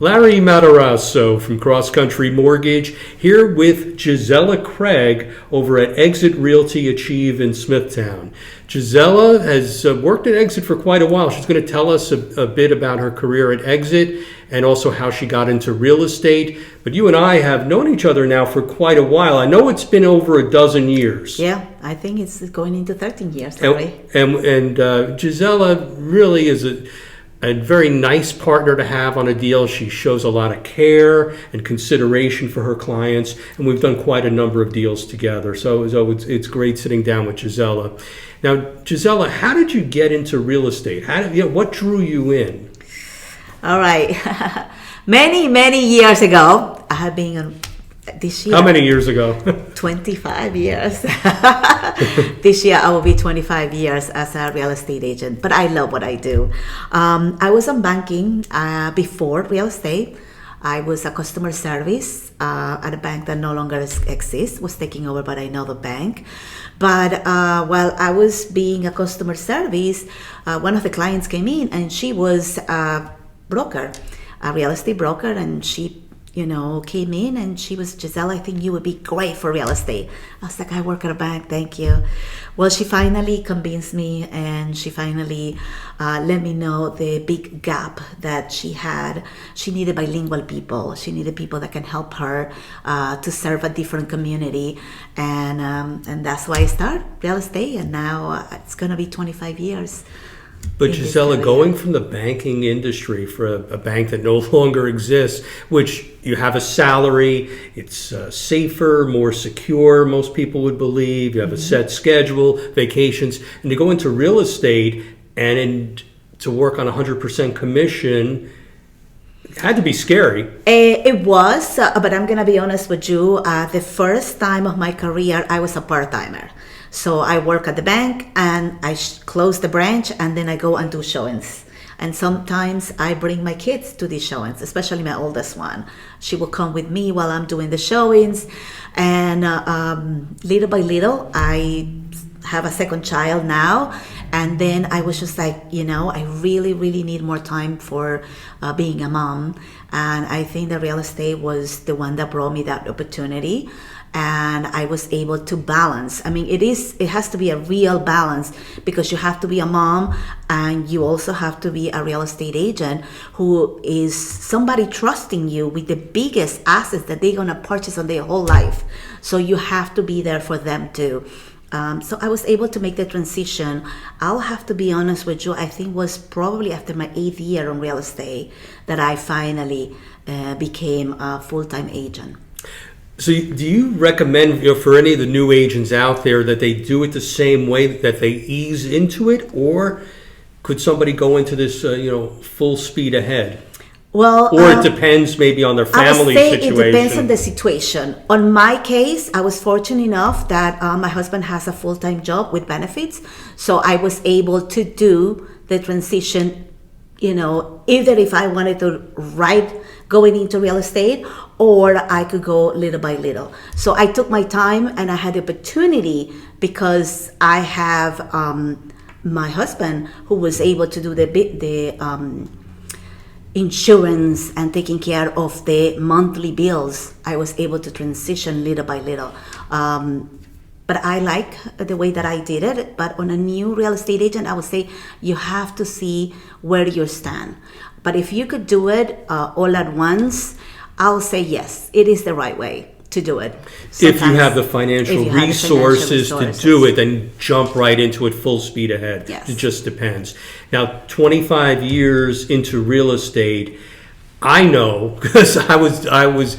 Larry Matarasso from CrossCountry Mortgage here with Gisella Craig over at Exit Realty Achieve in Smithtown. Gisella has worked at Exit for quite a while. She's going to tell us a bit about her career at Exit and also how she got into real estate. But you and I have known each other now for quite a while. I know it's been over a dozen years. Yeah, I think it's going into 13 years already. And Gisella really is a very nice partner to have on a deal. She shows a lot of care and consideration for her clients, and we've done quite a number of deals together. So it's great sitting down with Gisella. Now, Gisella, how did you get into real estate? What drew you in? All right. many years ago, I have been this year. How many years ago? 25 years. This year I will be 25 years as a real estate agent, but I love what I do. I was in banking before real estate. I was a customer service at a bank that no longer exists, was taken over by another bank. But while I was being a customer service, one of the clients came in and she was a broker, a real estate broker, and she came in and she was, Gisella, I think you would be great for real estate. I was like, I work at a bank, thank you. Well, she finally convinced me and she finally let me know the big gap that she had. She needed bilingual people. She needed people that can help her to serve a different community. And that's why I started real estate, and now it's going to be 25 years. But Gisella, going from the banking industry for a bank that no longer exists, which you have a salary, it's safer, more secure, most people would believe, you have a set schedule, vacations, and to go into real estate and to work on 100% commission, it had to be scary. It was, but I'm going to be honest with you, the first time of my career, I was a part-timer. So I work at the bank and I close the branch and then I go and do showings. And sometimes I bring my kids to these showings, especially my oldest one. She will come with me while I'm doing the showings. And little by little, I have a second child now. And then I was just like, I really, really need more time for being a mom. And I think that real estate was the one that brought me that opportunity. And I was able to balance. I mean, it has to be a real balance, because you have to be a mom and you also have to be a real estate agent who is somebody trusting you with the biggest assets that they're going to purchase on their whole life. So you have to be there for them too. So I was able to make the transition. I'll have to be honest with you, I think it was probably after my 8th year on real estate that I finally became a full-time agent. So do you recommend for any of the new agents out there that they do it the same way, that they ease into it, or could somebody go into this full speed ahead? Well, or it depends maybe on their family situation. It depends on the situation. On my case, I was fortunate enough that my husband has a full-time job with benefits, so I was able to do the transition, either if I wanted to going into real estate, or I could go little by little. So I took my time and I had the opportunity because I have my husband who was able to do the insurance and taking care of the monthly bills. I was able to transition little by little. But I like the way that I did it. But on a new real estate agent, I would say you have to see where you stand. But if you could do it all at once, I'll say yes, it is the right way to do it. If you have the financial resources to do it, then jump right into it full speed ahead. Yes. It just depends. Now, 25 years into real estate, I know, because I was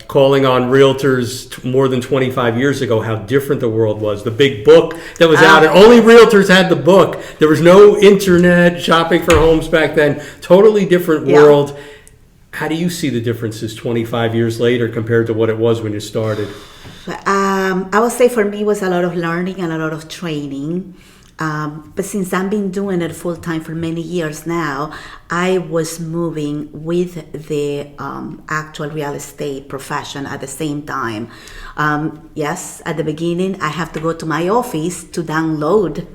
calling on realtors more than 25 years ago, how different the world was. The big book that was out, and only realtors had the book. There was no internet shopping for homes back then. Totally different world. Yeah. How do you see the differences 25 years later compared to what it was when you started? I would say for me it was a lot of learning and a lot of training. But since I've been doing it full time for many years now, I was moving with the actual real estate profession at the same time. Yes, at the beginning, I have to go to my office to download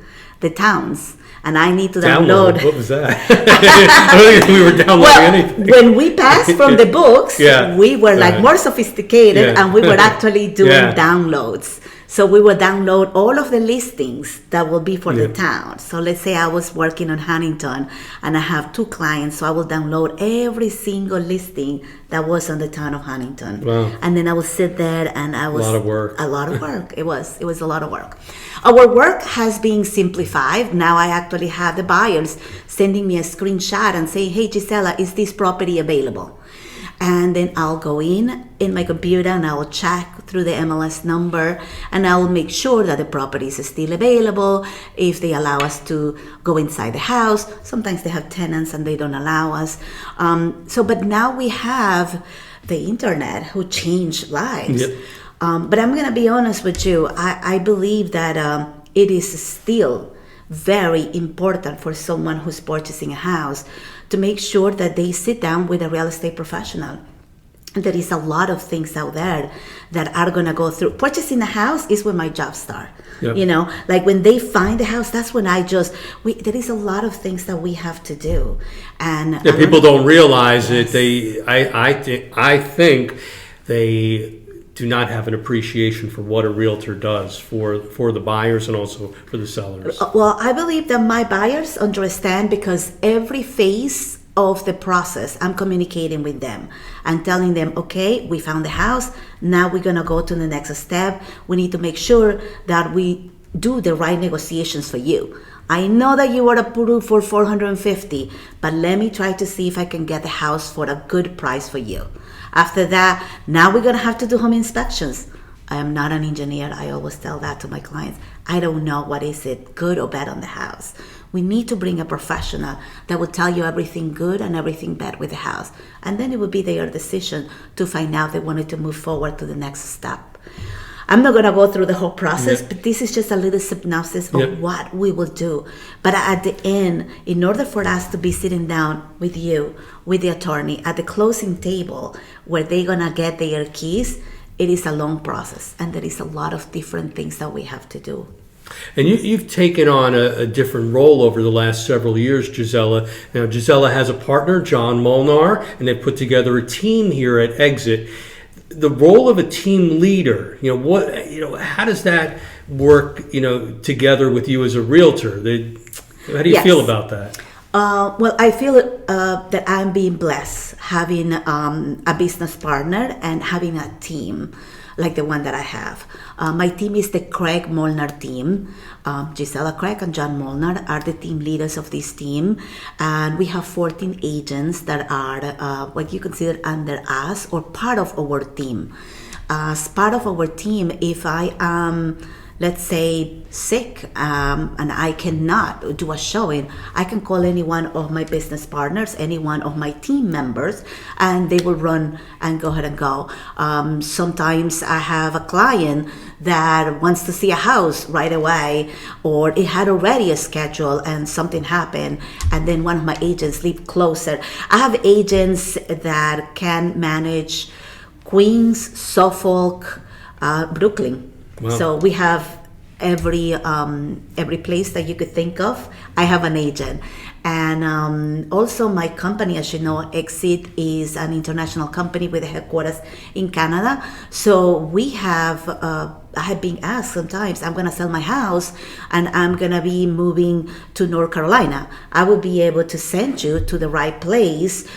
the towns. And I need to Download. download. What was that? I don't think we were downloading Well, anything. when we passed from the books, Yeah. we were like Right. more sophisticated, Yeah. and we were actually doing Yeah. downloads. So we would download all of the listings that will be for the Yeah. town. So let's say I was working on Huntington and I have 2 clients, so I will download every single listing that was on the town of Huntington. Wow. And then I would sit there and I was lot of work. A lot of work. It was a lot of work. Our work has been simplified. Now I actually have the buyers sending me a screenshot and saying, "Hey Gisella, is this property available?" And then I'll go in my computer and I will check through the MLS number and I will make sure that the property is still available. If they allow us to go inside the house, sometimes they have tenants and they don't allow us. But now we have the internet who changed lives. Yep. But I'm going to be honest with you. I believe that it is still very important for someone who's purchasing a house to make sure that they sit down with a real estate professional. There is a lot of things out there that are going to go through. Purchasing a house is when my job starts. Yep. You know, like when they find the house, that's when there is a lot of things that we have to do. And Yeah, people don't realize it. I think they do not have an appreciation for what a realtor does for the buyers and also for the sellers. Well, I believe that my buyers understand because every phase of the process, I'm communicating with them and telling them, okay, we found the house. Now we're going to go to the next step. We need to make sure that we do the right negotiations for you. I know that you were approved for $450, but let me try to see if I can get the house for a good price for you. After that, now we're going to have to do home inspections. I am not an engineer. I always tell that to my clients. I don't know what is it, good or bad on the house. We need to bring a professional that will tell you everything good and everything bad with the house. And then it would be their decision to find out they wanted to move forward to the next step. I'm not going to go through the whole process, Yep. but this is just a little synopsis of Yep. what we will do. But at the end, in order for us to be sitting down with you, with the attorney, at the closing table where they're going to get their keys, it is a long process. And there is a lot of different things that we have to do. And you've taken on a different role over the last several years, Gisella. Now, Gisella has a partner, John Molnar, and they've put together a team here at Exit. The role of a team leader, how does that work, together with you as a realtor? How do you Yes. feel about that? Well, I feel that I'm being blessed having a business partner and having a team like the one that I have. My team is the Craig-Molnar team. Gisella Craig and John Molnar are the team leaders of this team. And we have 14 agents that are what you consider under us or part of our team. As part of our team, if I am, let's say, sick and I cannot do a showing, I can call any one of my business partners, any one of my team members, and they will run and go ahead and go. Sometimes I have a client that wants to see a house right away, or it had already a schedule and something happened, and then one of my agents live closer. I have agents that can manage Queens, Suffolk, Brooklyn. Wow. So we have every place that you could think of. I have an agent, and also my company, as you know, Exit is an international company with a headquarters in Canada. So we have. I have been asked sometimes, I'm going to sell my house and I'm going to be moving to North Carolina. I will be able to send you to the right place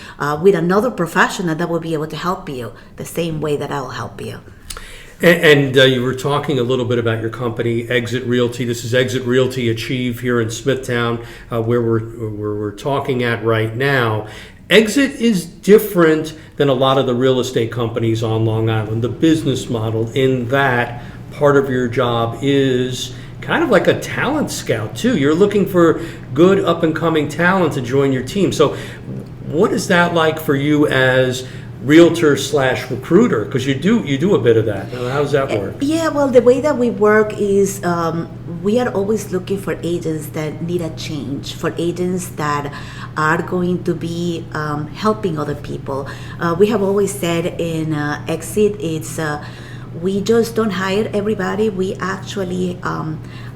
with another professional that will be able to help you the same way that I will help you. And you were talking a little bit about your company, Exit Realty. This is Exit Realty Achieve here in Smithtown, where we're talking at right now. Exit is different than a lot of the real estate companies on Long Island. The business model in that part of your job is kind of like a talent scout too. You're looking for good up and coming talent to join your team. So what is that like for you as realtor / recruiter? Because you do a bit of that. How does that work? Yeah, well, the way that we work is we are always looking for agents that need a change, for agents that are going to be helping other people. We have always said in Exit, it's we just don't hire everybody. We actually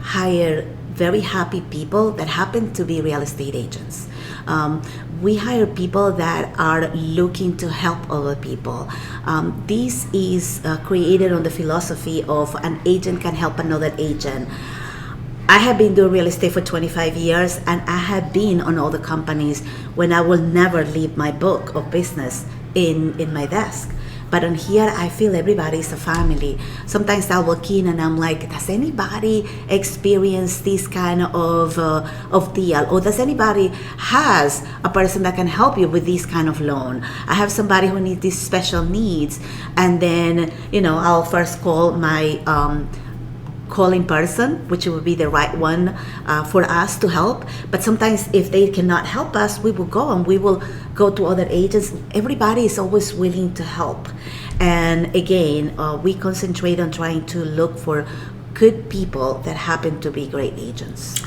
hire very happy people that happen to be real estate agents. We hire people that are looking to help other people. This is created on the philosophy of an agent can help another agent. I have been doing real estate for 25 years, and I have been on other companies when I will never leave my book of business in my desk. But on here, I feel everybody is a family. Sometimes I'll walk in and I'm like, does anybody experience this kind of deal? Or does anybody has a person that can help you with this kind of loan? I have somebody who needs these special needs. And then, I'll first call my calling person, which would be the right one for us to help. But sometimes if they cannot help us, we will go and we will go to other agents. Everybody is always willing to help. And again, we concentrate on trying to look for good people that happen to be great agents.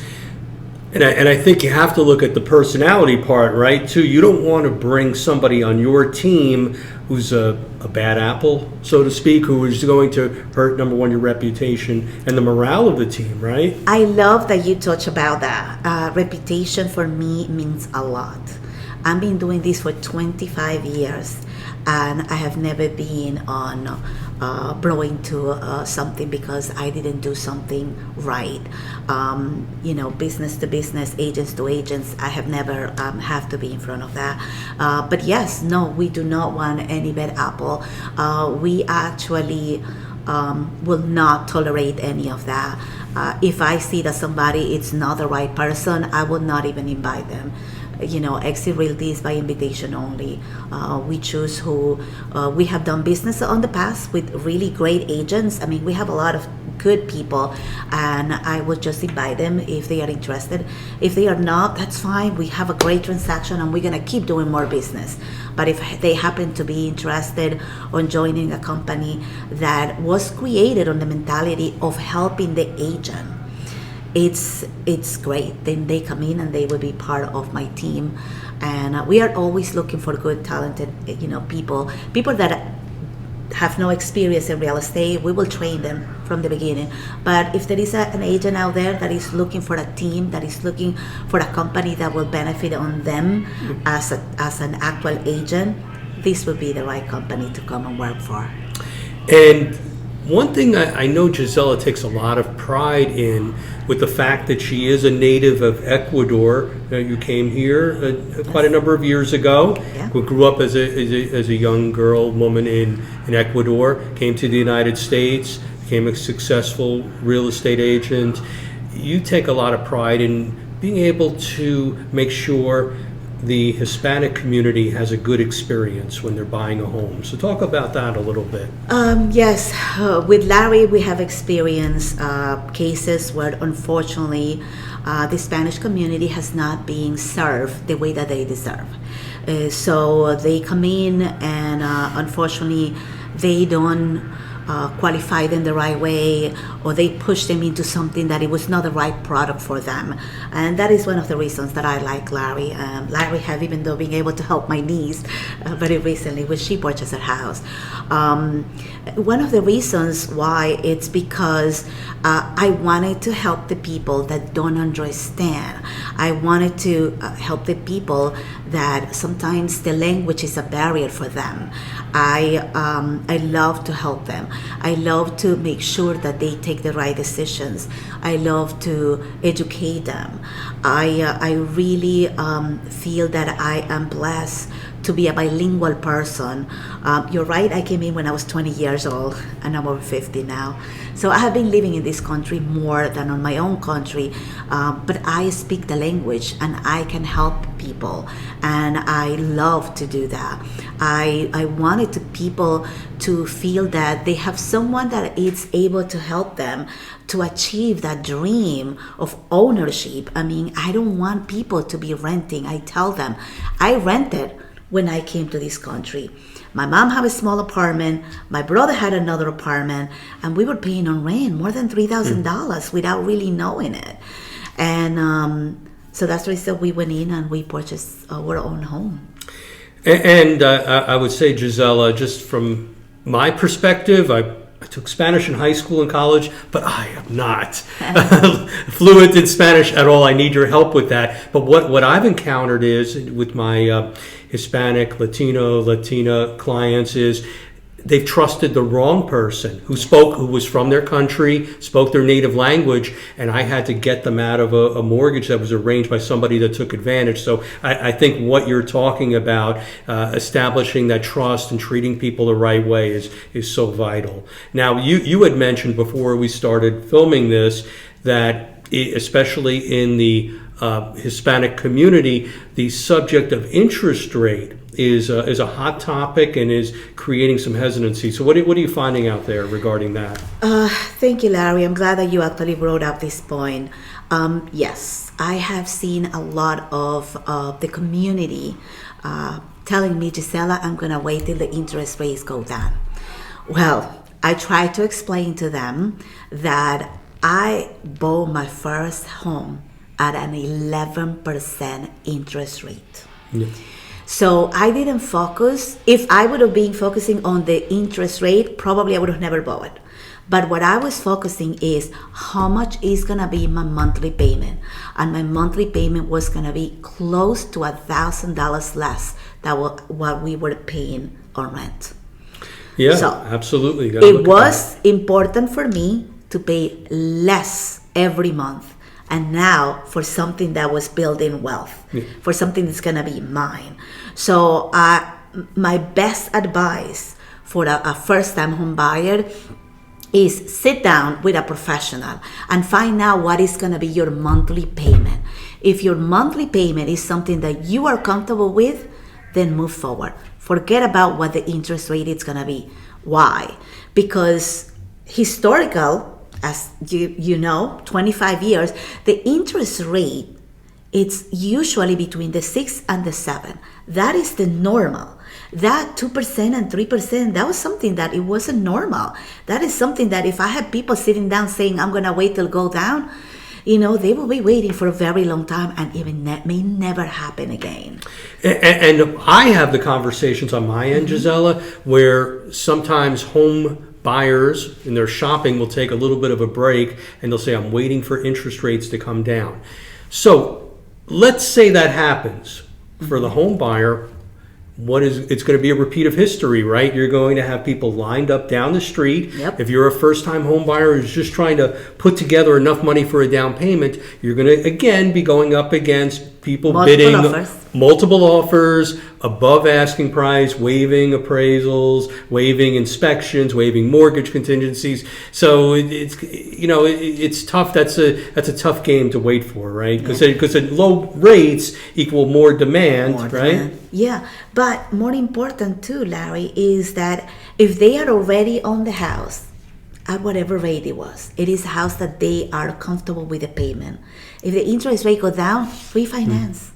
And I think you have to look at the personality part, right, too. You don't want to bring somebody on your team who's a bad apple, so to speak, who is going to hurt, number one, your reputation and the morale of the team, right? I love that you touch about that. Reputation for me means a lot. I've been doing this for 25 years, and I have never been on blowing to something because I didn't do something right. Business to business, agents to agents, I have never have to be in front of that. But yes, no, we do not want any bad apple. We actually will not tolerate any of that. If I see that somebody is not the right person, I will not even invite them. Exit Realty is by invitation only. We choose who we have done business on the past with really great agents. I mean, we have a lot of good people, and I would just invite them if they are interested. If they are not, that's fine. We have a great transaction and we're going to keep doing more business. But if they happen to be interested on joining a company that was created on the mentality of helping the agent, it's great. Then they come in and they will be part of my team. And we are always looking for good, talented, people that have no experience in real estate. We will train them from the beginning. But if there is an agent out there that is looking for a team, that is looking for a company that will benefit on them as an actual agent, this would be the right company to come and work for. And one thing I know Gisella takes a lot of pride in, with the fact that she is a native of Ecuador. You came here quite a number of years ago. Yeah. We grew up as a young woman in Ecuador, came to the United States, became a successful real estate agent. You take a lot of pride in being able to make sure the Hispanic community has a good experience when they're buying a home. So talk about that a little bit. Yes, with Larry, we have experienced cases where unfortunately the Spanish community has not been served the way that they deserve. So they come in and unfortunately they don't qualify them the right way, or they push them into something that it was not the right product for them. And that is one of the reasons that I like Larry. Larry have even though being able to help my niece very recently when she purchased her house. One of the reasons why, it's because I wanted to help the people that don't understand. I wanted to help the people that sometimes the language is a barrier for them. I love to help them. I love to make sure that they take the right decisions. I love to educate them. I really feel that I am blessed to be a bilingual person. You're right, I came in when I was 20 years old and I'm over 50 now. So I have been living in this country more than on my own country, but I speak the language and I can help people, and I love to do that. I wanted people to feel that they have someone that is able to help them to achieve that dream of ownership. I mean, I don't want people to be renting. I tell them, I rented when I came to this country. My mom had a small apartment, my brother had another apartment, and we were paying on rent more than $3,000 without really knowing it. And so that's the reason we went in and we purchased our own home. And I would say, Gisella, just from my perspective, I took Spanish in high school and college, but I am not fluent in Spanish at all. I need your help with that. But what I've encountered is with my Hispanic, Latina clients is they've trusted the wrong person who was from their country, spoke their native language, and I had to get them out of a mortgage that was arranged by somebody that took advantage. So I think what you're talking about, establishing that trust and treating people the right way is so vital. Now, you had mentioned before we started filming this that especially in the Hispanic community, the subject of interest rate is a hot topic and is creating some hesitancy. So what are you finding out there regarding that? Thank you, Larry. I'm glad that you actually brought up this point. Yes, I have seen a lot of the community telling me, Gisella, I'm going to wait till the interest rates go down. Well, I try to explain to them that I bought my first home at an 11% interest rate. Yeah. So I didn't focus. If I would have been focusing on the interest rate, probably I would have never bought it. But what I was focusing is how much is going to be my monthly payment. And my monthly payment was going to be close to $1,000 less than what we were paying on rent. Yeah, so absolutely. It was important for me to pay less every month. And now for something that was building wealth, for something that's going to be mine. So my best advice for a first-time home buyer is sit down with a professional and find out what is going to be your monthly payment. If your monthly payment is something that you are comfortable with, then move forward. Forget about what the interest rate is going to be. Why? Because historical, as you know, 25 years, the interest rate, it's usually between the 6 and the 7. That is the normal. That 2% and 3%, that was something that it wasn't normal. That is something that if I had people sitting down saying, I'm going to wait till go down, they will be waiting for a very long time, and even that may never happen again. And I have the conversations on my end, Gisella, where sometimes home buyers in their shopping will take a little bit of a break and they'll say, I'm waiting for interest rates to come down. So let's say that happens for the home buyer. It's going to be a repeat of history, right? You're going to have people lined up down the street. Yep. If you're a first-time home buyer who's just trying to put together enough money for a down payment, you're going to, again, be going up against people bidding multiple offers, above asking price, waiving appraisals, waiving inspections, waiving mortgage contingencies. So it's tough. That's a tough game to wait for, right? Because low rates equal more demand, right? Yeah, but more important too, Larry, is that if they are already on the house at whatever rate it is a house that they are comfortable with the payment. If the interest rate go down, refinance.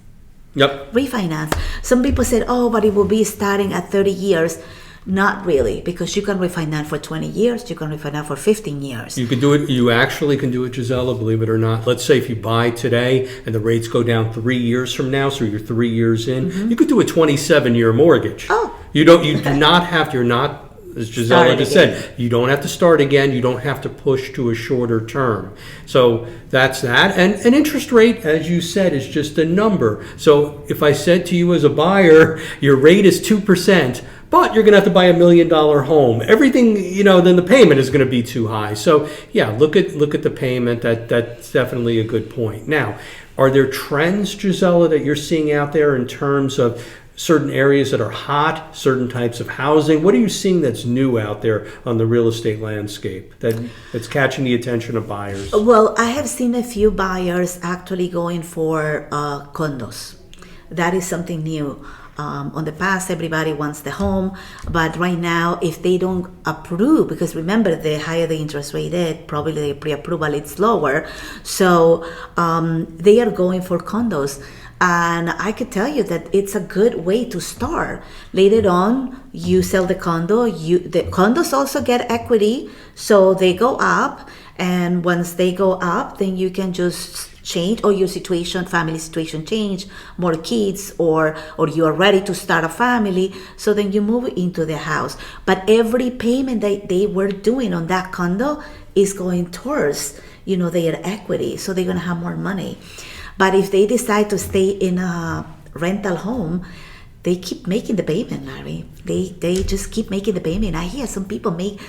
Yep. Refinance. Some people said, but it will be starting at 30 years. Not really, because you can refinance for 20 years, you can refinance for 15 years. You can do it. You actually can do it, Gisella, believe it or not. Let's say if you buy today and the rates go down 3 years from now, so you're 3 years in, you could do a 27-year mortgage. You're not, as Gisella just said, you don't have to start again. You don't have to push to a shorter term. So that's that. And an interest rate, as you said, is just a number. So if I said to you as a buyer, your rate is 2%, but you're going to have to buy $1 million home. Everything, then the payment is going to be too high. So yeah, look at the payment. That's definitely a good point. Now, are there trends, Gisella, that you're seeing out there in terms of certain areas that are hot, certain types of housing? What are you seeing that's new out there on the real estate landscape that's catching the attention of buyers? Well, I have seen a few buyers actually going for condos. That is something new. On the past, everybody wants the home, but right now, if they don't approve, because remember, the higher the interest rate is, probably the pre-approval is lower, so they are going for condos. And I could tell you that it's a good way to start. Later on, you sell the condo. The condos also get equity, so they go up. And once they go up, then you can just change, or your situation, family situation change, more kids, or you are ready to start a family, so then you move into the house. But every payment that they were doing on that condo is going towards, their equity, so they're going to have more money. But if they decide to stay in a rental home, they keep making the payment, Larry. They just keep making the payment. I hear some people make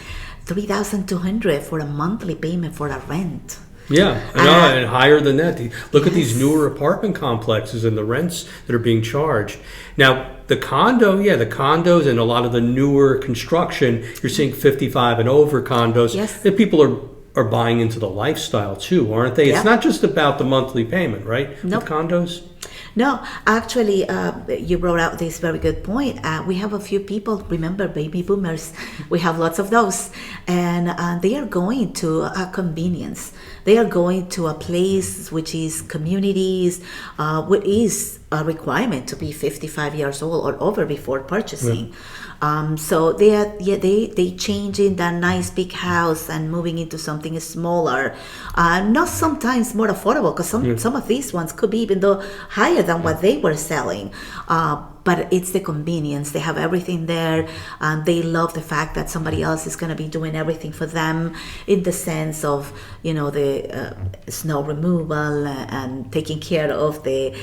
$3,200 for a monthly payment for a rent. Yeah, and higher than that. Look at these newer apartment complexes and the rents that are being charged. Now, the condos and a lot of the newer construction, you're seeing 55 and over condos. Yes. And people are buying into the lifestyle too, aren't they? Yeah. It's not just about the monthly payment, right? Nope. With condos? No, actually, you brought out this very good point. We have a few people, remember, baby boomers. We have lots of those. And they are going to a convenience. They are going to a place which is communities, which is a requirement to be 55 years old or over before purchasing. Yeah. So they changing that nice big house and moving into something smaller, not sometimes more affordable, because some of these ones could be even though higher than what they were selling. But it's the convenience. They have everything there. They love the fact that somebody else is going to be doing everything for them, in the sense of, the snow removal and taking care of the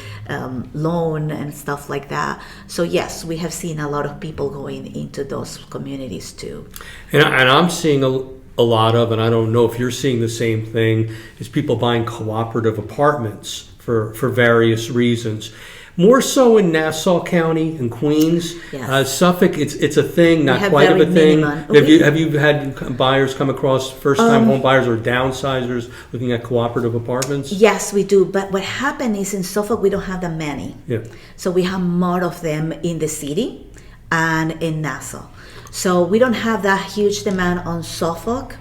lawn and stuff like that. So yes, we have seen a lot of people going into those communities too. And I'm seeing a lot of, and I don't know if you're seeing the same thing, is people buying cooperative apartments for various reasons. More so in Nassau County and Queens. Yes. Suffolk, it's a thing, not quite of a thing. Have you had buyers come across, first-time home buyers or downsizers looking at cooperative apartments? Yes, we do. But what happened is in Suffolk, we don't have that many. Yeah. So we have more of them in the city and in Nassau. So we don't have that huge demand on Suffolk.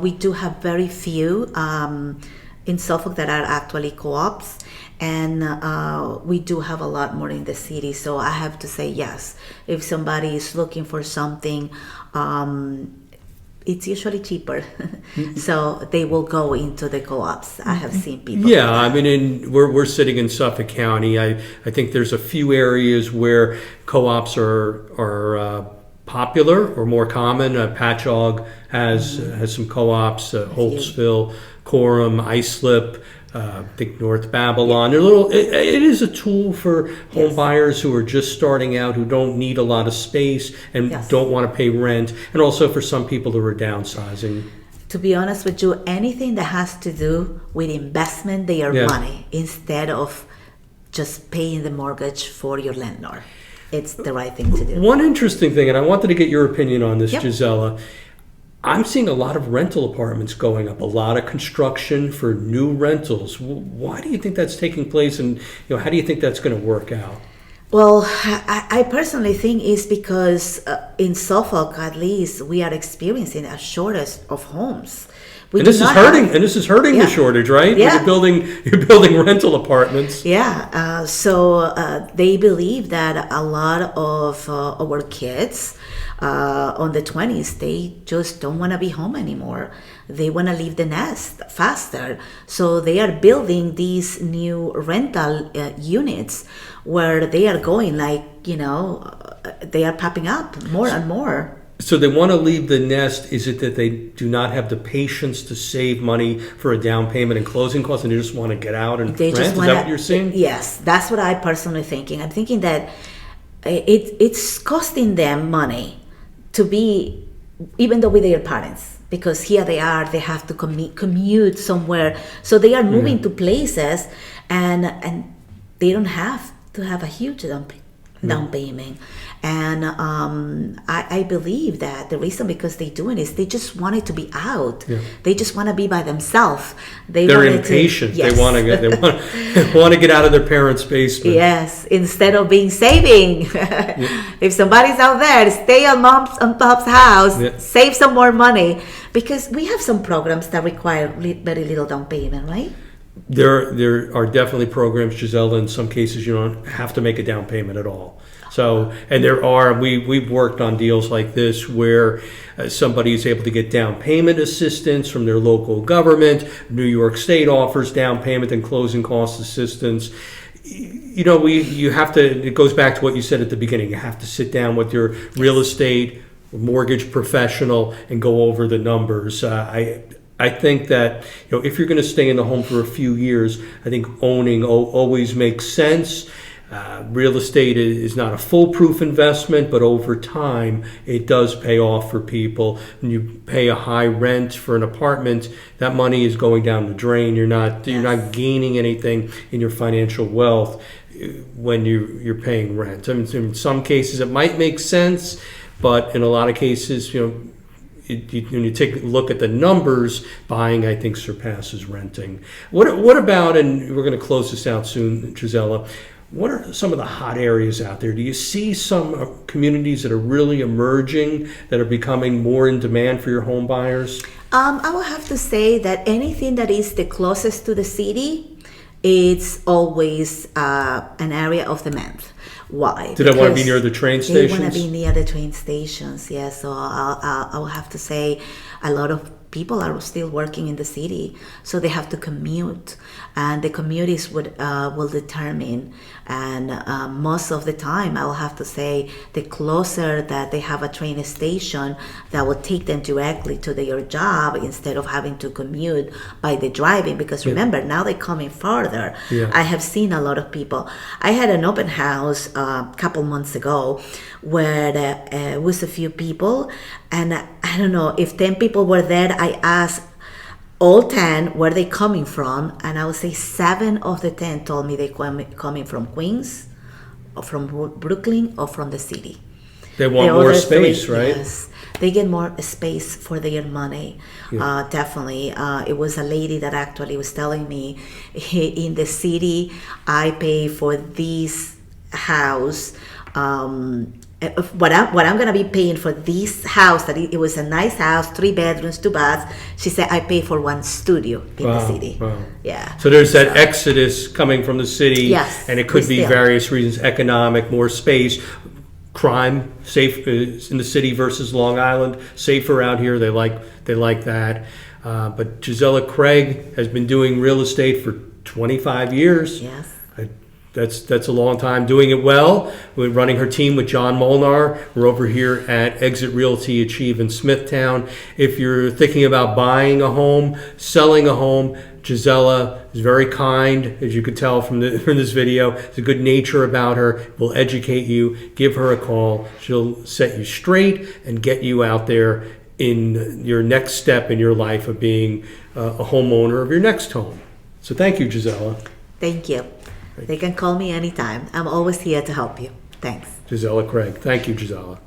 We do have very few in Suffolk that are actually co-ops. And we do have a lot more in the city. So I have to say yes. If somebody is looking for something, it's usually cheaper. So they will go into the co-ops. I have seen people. Yeah, I mean, we're sitting in Suffolk County. I think there's a few areas where co-ops are popular or more common. Patchogue has some co-ops. Holtzville, Coram, Islip. I think North Babylon. It is a tool for home buyers who are just starting out, who don't need a lot of space and don't want to pay rent, and also for some people who are downsizing. To be honest with you, anything that has to do with investment, they are money, instead of just paying the mortgage for your landlord. It's the right thing to do. One interesting thing, and I wanted to get your opinion on this, Gisella. I'm seeing a lot of rental apartments going up, a lot of construction for new rentals. Why do you think that's taking place, and how do you think that's going to work out? Well, I personally think it's because in Suffolk, at least, we are experiencing a shortage of homes. This is hurting the shortage, right? Yeah. You're building rental apartments. Yeah. So they believe that a lot of our kids on the 20s, they just don't want to be home anymore. They want to leave the nest faster. So they are building these new rental units where they are going they are popping up more and more. So they want to leave the nest. Is it that they do not have the patience to save money for a down payment and closing costs, and they just want to get out and rent? Is that what you're seeing? Yes, that's what I personally thinking. I'm thinking that it's costing them money to be, even though with their parents, because here they have to commute somewhere. So they are moving to places, and they don't have to have a huge down payment. And I believe that the reason because they do it is they just wanted to be out. Yeah. They just want to be by themselves. They're impatient. They want to get out of their parents' basement. Yes, instead of being saving. If somebody's out there, stay on mom's and pop's house, save some more money, because we have some programs that require very little down payment, right? There are definitely programs, Gisella. In some cases, you don't have to make a down payment at all. So, and we've worked on deals like this where somebody is able to get down payment assistance from their local government. New York State offers down payment and closing cost assistance. You know, you have to, it goes back to what you said at the beginning. You have to sit down with your real estate mortgage professional and go over the numbers. I think that, you know, if you're going to stay in the home for a few years, I think owning always makes sense. Real estate is not a foolproof investment, but over time it does pay off for people. When you pay a high rent for an apartment, that money is going down the drain. You're not gaining anything in your financial wealth when you're paying rent. I mean, in some cases it might make sense, but in a lot of cases, you know, when you take a look at the numbers, buying, I think, surpasses renting. What about, and we're going to close this out soon, Gisella, what are some of the hot areas out there? Do you see some communities that are really emerging, that are becoming more in demand for your home buyers? I will have to say that anything that is the closest to the city, it's always an area of demand. Why? Do they want to be near the train stations? They want to be near the train stations, yes. So I will have to say a lot of people are still working in the city, so they have to commute, and the commutes will determine. And most of the time, I will have to say, the closer that they have a train station, that will take them directly to their job instead of having to commute by the driving. Because remember, now they're coming farther. Yeah. I have seen a lot of people. I had an open house a couple months ago where there was a few people, and I don't know if 10 people were there. I asked all 10 where they coming from, and I would say 7 of the 10 told me they coming from Queens, or from Brooklyn, or from the city. They want more space, three, right? Yes, they get more space for their money. Yeah. Definitely. It was a lady that actually was telling me, in the city, I pay for this house. What I'm gonna be paying for this house, that it was a nice house, 3 bedrooms, 2 baths. She said I pay for 1 studio in the city. Wow. Yeah. So there's that exodus coming from the city. Yes, And it could be various reasons: economic, more space, crime, safe in the city versus Long Island, safer out here. They like that. But Gisella Craig has been doing real estate for 25 years. Yes. That's a long time, doing it well. We're running her team with Molnar. We're over here at Exit Realty Achieve in Smithtown. If you're thinking about buying a home, selling a home, Gisella is very kind, as you could tell from this video. There's a good nature about her. Will educate you. Give her a call. She'll set you straight and get you out there in your next step in your life of being a homeowner of your next home. So thank you, Gisella. Thank you. They can call me anytime. I'm always here to help you. Thanks. Gisella Craig. Thank you, Gisella.